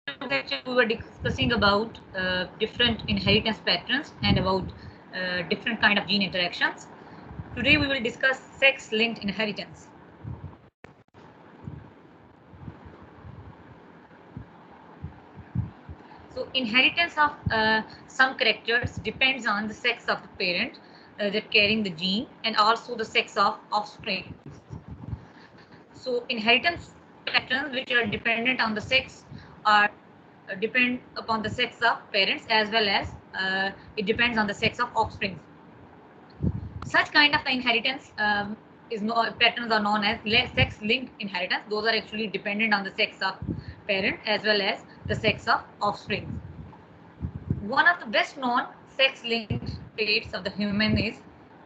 lecture we were discussing about different inheritance patterns and about different kind of gene interactions. Today we will discuss sex-linked inheritance. So inheritance of some characters depends on the sex of the parent that carrying the gene and also the sex of offspring. So inheritance patterns which are dependent on the sex are depend upon the sex of parents as well as it depends on the sex of offspring. Such kind of inheritance patterns are known as sex-linked inheritance. Those are actually dependent on the sex of parent as well as the sex of offspring. One of the best known sex-linked traits of the human is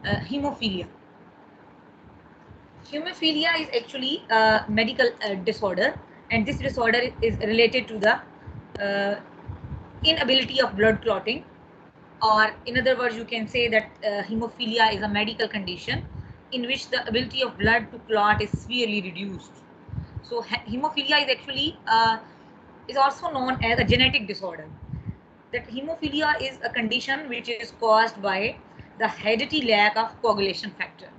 hemophilia. Hemophilia is actually a medical disorder, and this disorder is related to the inability of blood clotting, or in other words, you can say that hemophilia is a medical condition in which the ability of blood to clot is severely reduced. So hemophilia is actually is also known as a genetic disorder. That hemophilia is a condition which is caused by the hereditary lack of coagulation factor.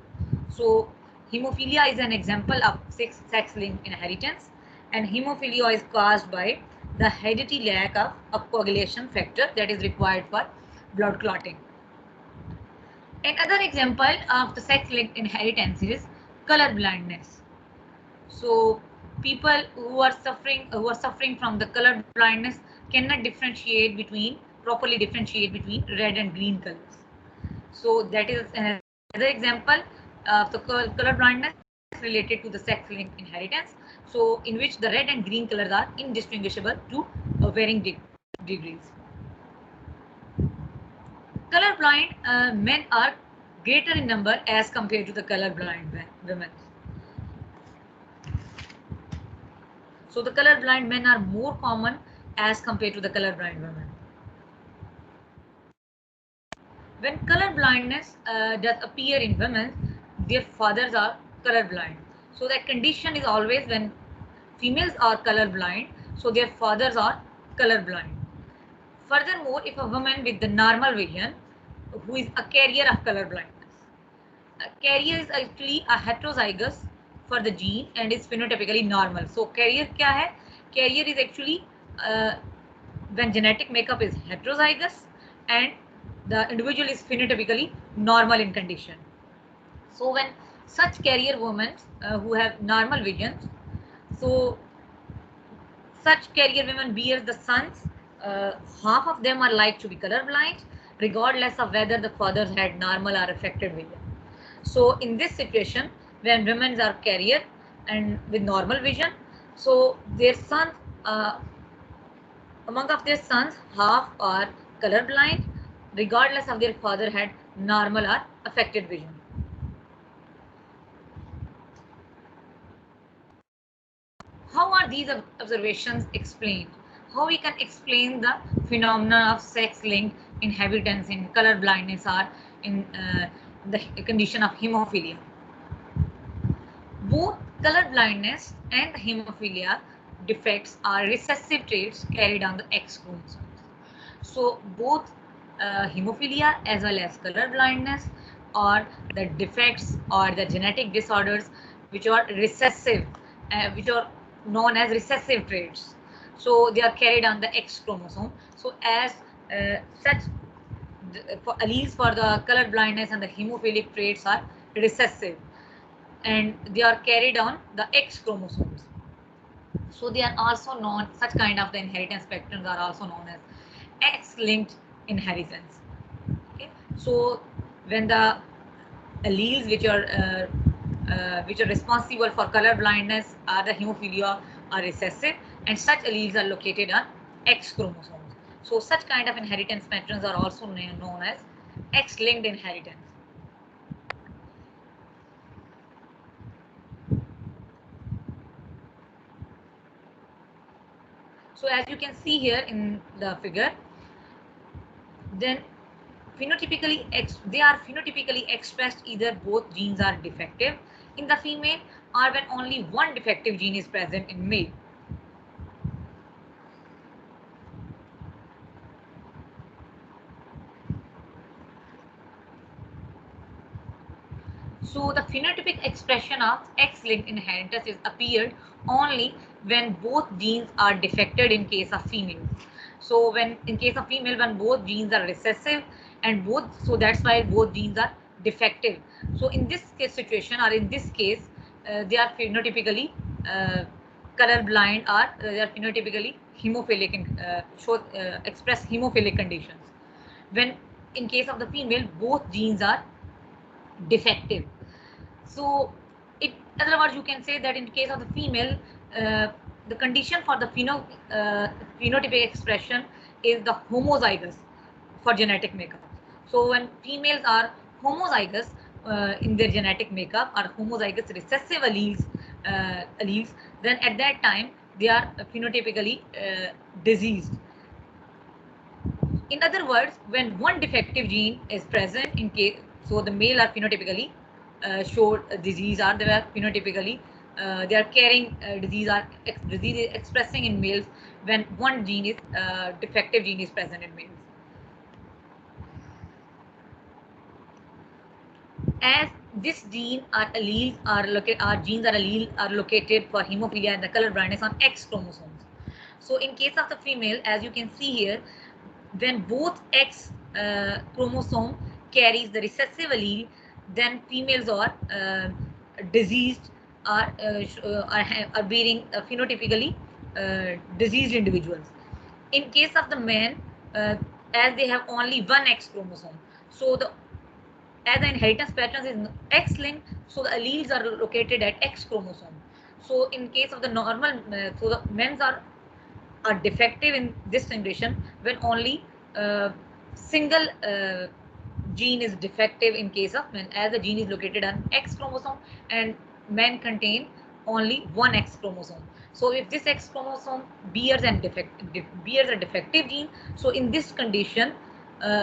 So hemophilia is an example of sex-linked inheritance, and hemophilia is caused by the hereditary lack of coagulation factor that is required for blood clotting. Another example of the sex-linked inheritance is color blindness. So people who are suffering from the color blindness cannot properly differentiate between red and green colors. So that is another example of the color blindness related to the sex-linked inheritance. So in which the red and green colors are indistinguishable to varying degrees. Colorblind men are greater in number as compared to the colorblind women. So the colorblind men are more common as compared to the colorblind women. When color blindness does appear in women, their fathers are colorblind. So that condition is always when females are colorblind, so their fathers are colorblind. Furthermore, if a woman with the normal vision who is a carrier of color blindness, a carrier is actually a heterozygous for the gene and is phenotypically normal. So carrier kya hai? Carrier is actually when genetic makeup is heterozygous and the individual is phenotypically normal in condition. So when such carrier women who have normal visions, so such carrier women bears the sons, half of them are like to be colorblind, regardless of whether the fathers had normal or affected vision. So in this situation, when women are carrier and with normal vision, so their sons, among of their sons, half are colorblind, regardless of their father had normal or affected vision. How are these observations explained? How we can explain the phenomena of sex-linked inheritance in color blindness or in the condition of hemophilia? Both color blindness and hemophilia defects are recessive traits carried on the X chromosomes. So both hemophilia as well as color blindness are the defects or the genetic disorders which are recessive, which are known as recessive traits. So they are carried on the X chromosome. So as such, for alleles for the color blindness and the hemophilic traits are recessive, and they are carried on the X chromosomes. So they are also known, such kind of the inheritance patterns are also known as X-linked inheritance. Okay, so when the alleles which are responsible for color blindness or the hemophilia are recessive, and such alleles are located on X chromosomes. So such kind of inheritance patterns are also known as X-linked inheritance. So as you can see here in the figure, then they are phenotypically expressed either both genes are defective in the female or when only one defective gene is present in male. So the phenotypic expression of X-linked inheritance is appeared only when both genes are defected in case of female. So when in case of female, when both genes are recessive and both, so that's why both genes are defective. So in this case situation, or in this case, they are phenotypically color blind, or they are phenotypically hemophilic and express hemophilic conditions. When in case of the female, both genes are defective. So, in other words, you can say that in case of the female, uh, the condition for the phenotypic expression is the homozygous for genetic makeup. So, when females are homozygous in their genetic makeup, or homozygous recessive alleles, then at that time they are phenotypically diseased. In other words, when one defective gene is present in case, so the male are phenotypically show disease, or they are phenotypically they are carrying disease is expressing in males when one gene is defective gene is present in males. As this gene or alleles are located, our genes or alleles are located for hemophilia and the color blindness on X chromosomes. So in case of the female, as you can see here, when both X chromosome carries the recessive allele, then females are diseased, are being phenotypically diseased individuals. In case of the men, uh, as they have only one X chromosome, so the as the inheritance patterns is X-linked, so the alleles are located at X chromosome. So in case of the normal, so the men's are defective in this generation when only single gene is defective in case of men, as the gene is located on X chromosome and men contain only one X chromosome. So if this X chromosome bears a defective gene, so in this condition,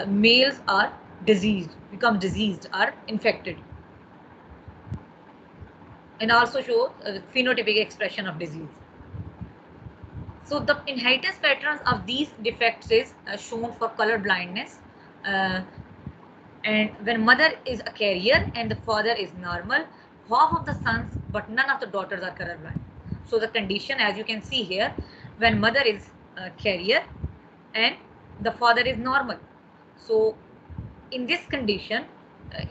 males are diseased, become diseased, are infected, and also show phenotypic expression of disease. So the inheritance patterns of these defects is shown for color blindness. Uh, and when mother is a carrier and the father is normal, half of the sons but none of the daughters are colorblind. So the condition, as you can see here, when mother is a carrier and the father is normal. So in this condition, uh,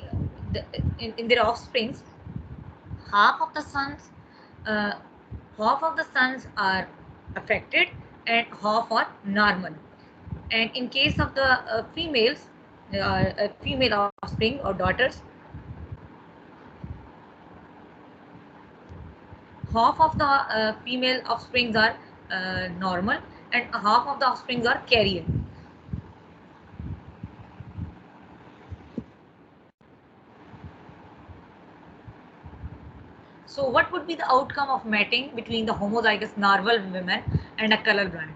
in their offsprings, half of the sons uh, half of the sons are affected and half are normal. And in case of the females, female offspring or daughters, half of the female offsprings are normal and half of the offsprings are carrier. So what would be the outcome of mating between the homozygous normal women and a colorblind?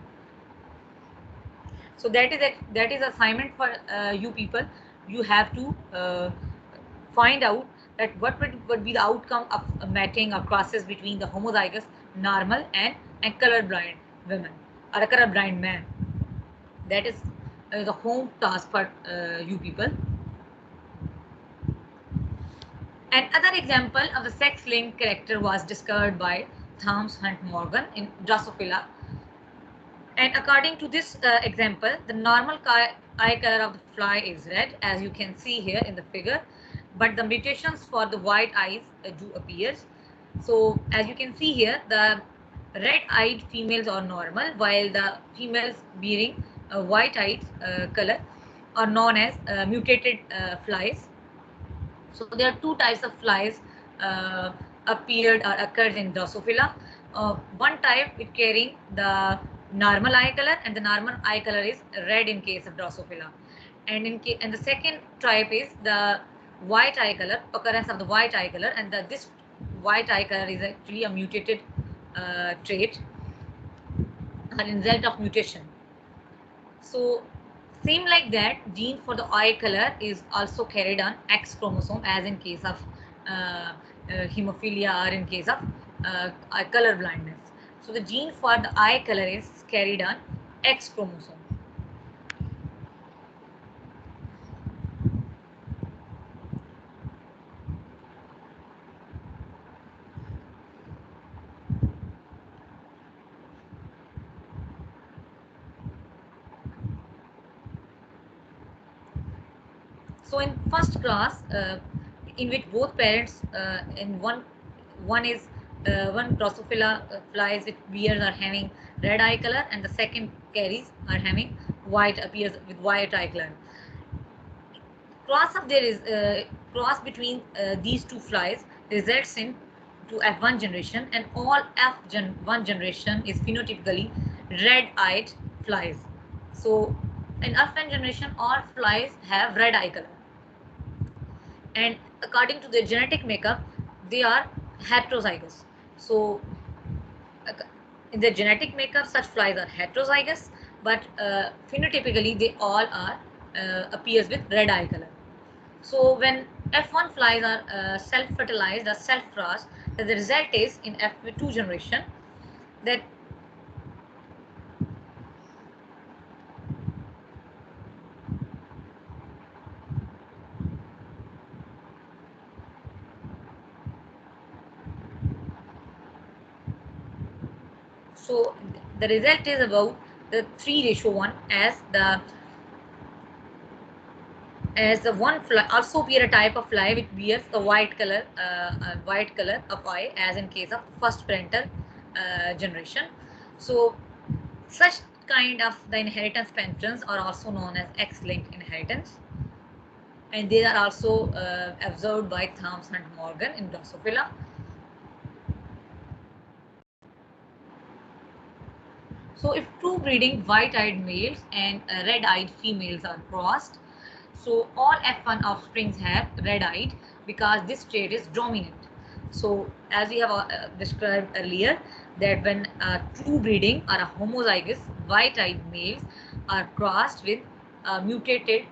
So that is assignment for you people. You have to find out that what would be the outcome of mating or crosses between the homozygous normal and colorblind women or a colorblind man. That is the home task for you people. Another example of the sex-linked character was discovered by Thomas Hunt Morgan in Drosophila. And according to this example, the normal eye color of the fly is red, as you can see here in the figure, but the mutations for the white eyes do appear. So as you can see here, the red-eyed females are normal, while the females bearing white-eyed color are known as mutated flies. So there are two types of flies appeared or occurred in Drosophila. One type is carrying the normal eye color, and the normal eye color is red in case of Drosophila. And the second type is the white eye color, occurrence of the white eye color, and this white eye color is actually a mutated trait, a result of mutation. So same like that, gene for the eye color is also carried on X chromosome, as in case of hemophilia or in case of color blindness. So the gene for the eye color is carried on X chromosome. So in first class, in which both parents in one is one Drosophila flies with bears are having red eye color, and the second carries are having white appears with white eye color. Cross of there is cross between these two flies results in to F1 generation, and all F1 generation is phenotypically red-eyed flies. So in F1 generation, all flies have red eye color, and according to their genetic makeup, they are heterozygous. So in their genetic makeup, such flies are heterozygous, but phenotypically they all are appears with red eye color. So when F1 flies are self-fertilized or self-crossed, the result is in F2 generation that so the result is about the 3:1 as the one fly also appear a type of fly which bears the white color of eye as in case of first parental generation. So such kind of the inheritance patterns are also known as X-linked inheritance, and they are also observed by Thomson and Morgan in Drosophila. So if true breeding white-eyed males and red-eyed females are crossed, so all F1 offsprings have red-eyed because this trait is dominant. So as we have described earlier, that when true breeding or a homozygous white-eyed males are crossed with mutated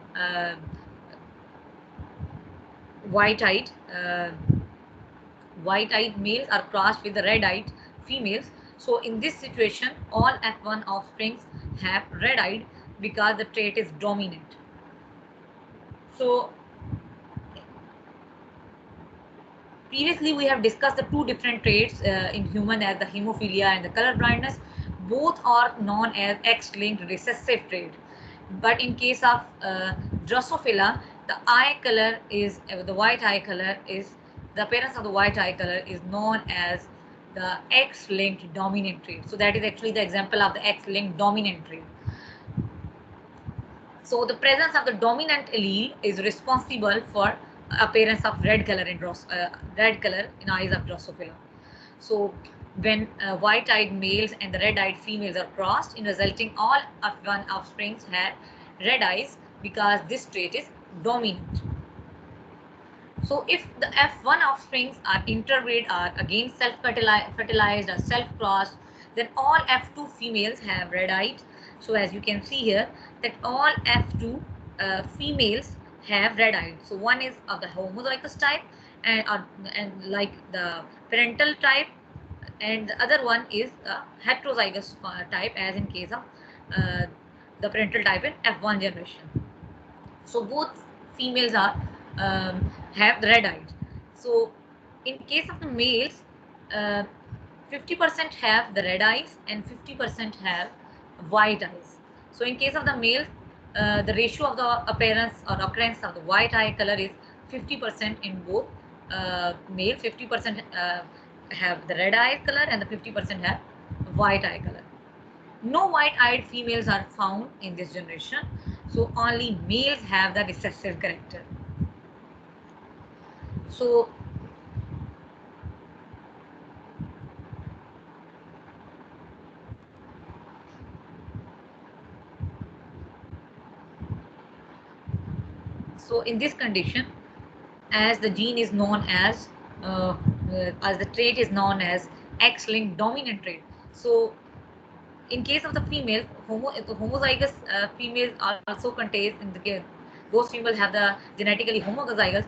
white-eyed males are crossed with the red-eyed females. So in this situation, all F1 offsprings have red-eyed because the trait is dominant. So previously we have discussed the two different traits in human as the hemophilia and the color blindness. Both are known as X-linked recessive trait. But in case of Drosophila, the eye color is the white eye color is the appearance of the white eye color is known as the X-linked dominant trait. So that is actually the example of the X-linked dominant trait. So the presence of the dominant allele is responsible for appearance of red color in eyes of Drosophila. So when white-eyed males and the red-eyed females are crossed, in resulting all F1 offsprings have red eyes because this trait is dominant. So if the F1 offsprings are interbred or again self-fertilized or self-crossed, then all F2 females have red-eyed. So as you can see here, that all F2 females have red-eyed. So one is of the homozygous type and like the parental type, and the other one is a heterozygous type as in case of the parental type in F1 generation. So both females are have red eyes. So in case of the males, 50% have the red eyes and 50% have white eyes. So in case of the males, the ratio of the appearance or occurrence of the white eye color is 50% in both male. 50% have the red eye color and the 50% have white eye color. No white-eyed females are found in this generation, so only males have the recessive character. So in this condition, as the gene is known as the trait is known as X-linked dominant trait. So in case of the female, homozygous females also contains in the case those females have the genetically homozygous,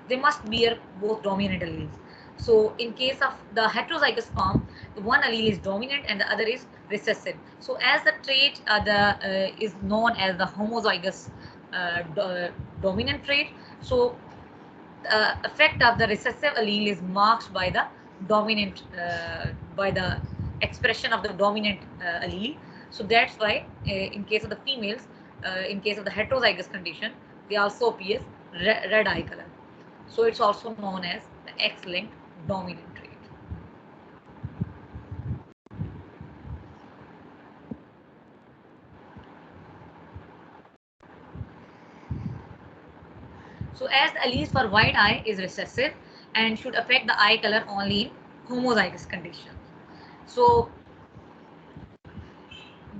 they must bear both dominant alleles. So in case of the heterozygous form, the one allele is dominant and the other is recessive. So as the trait is known as the homozygous dominant trait, so the effect of the recessive allele is marked by the dominant by the expression of the dominant allele. So that's why in case of the females, in case of the heterozygous condition, they also appear red eye color. So it's also known as the X-linked dominant trait. So as the alleles for white eye is recessive and should affect the eye color only in homozygous conditions. So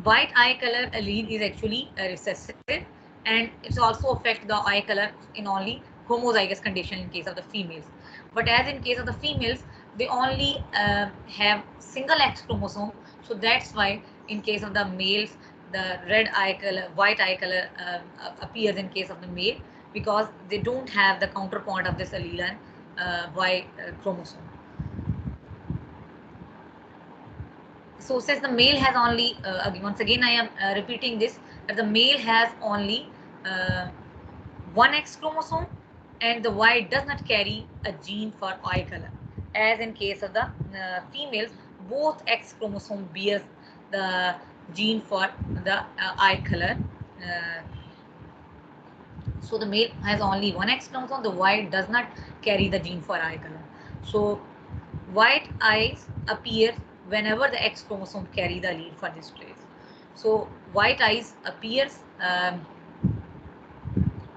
white eye color allele is actually recessive, and it's also affect the eye color in only homozygous condition in case of the females. But as in case of the females, they only have single X chromosome, so that's why in case of the males, the red eye color, white eye color appears in case of the male, because they don't have the counterpart of this allele Y chromosome. So since the male has only, once again I am repeating this, that the male has only one X chromosome, and the Y does not carry a gene for eye color. As in case of the females, both X chromosome bears the gene for the eye color. So the male has only one X chromosome, the Y does not carry the gene for eye color. So white eyes appear whenever the X chromosome carry the allele for this trait. So white eyes appears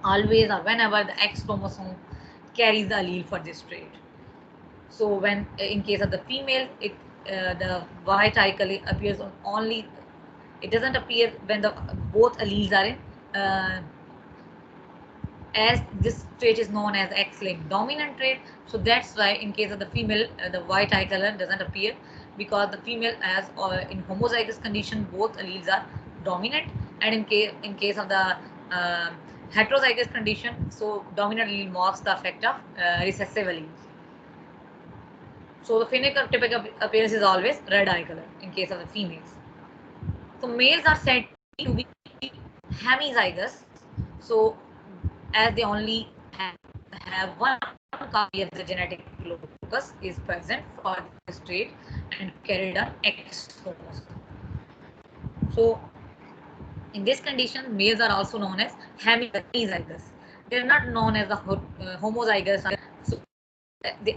always or whenever the X chromosome carries the allele for this trait. So when in case of the female, the white eye color appears on only, it doesn't appear when the both alleles are in, as this trait is known as X-linked dominant trait. So that's why in case of the female, the white eye color doesn't appear, because the female has in homozygous condition both alleles are dominant, and in case of the heterozygous condition, so dominant allele marks the effect of recessive alleles. So the phenotypic appearance is always red eye color in case of the females. So males are said to be hemizygous. So as they only have one copy of the genetic locus is present for this trait and carried on X chromosome. So in this condition, males are also known as hemizygous. They are not known as the homozygous. So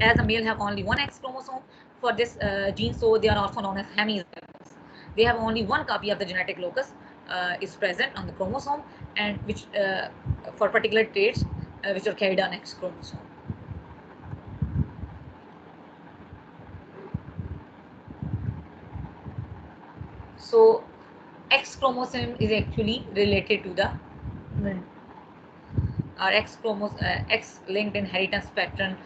as a male have only one X chromosome for this gene, so they are also known as hemizygous. They have only one copy of the genetic locus is present on the chromosome, and which for particular traits which are carried on X chromosome. So X chromosome is actually related to the our X-linked inheritance pattern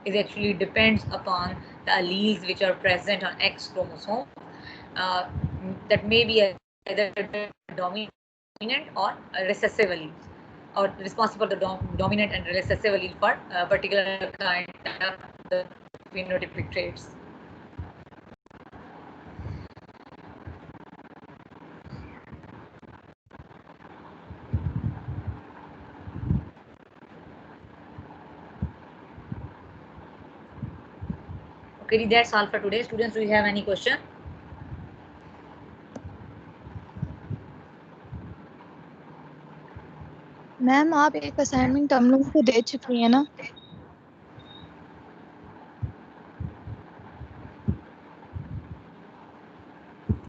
is actually depends upon the alleles which are present on X chromosome that may be either dominant or recessive alleles, or responsible for the dominant and recessive allele for particular kind of the phenotypic traits. Okay, that's all for today. Students, do you have any question? Ma'am आप एक assignment हम लोग को दे चुकी है ना?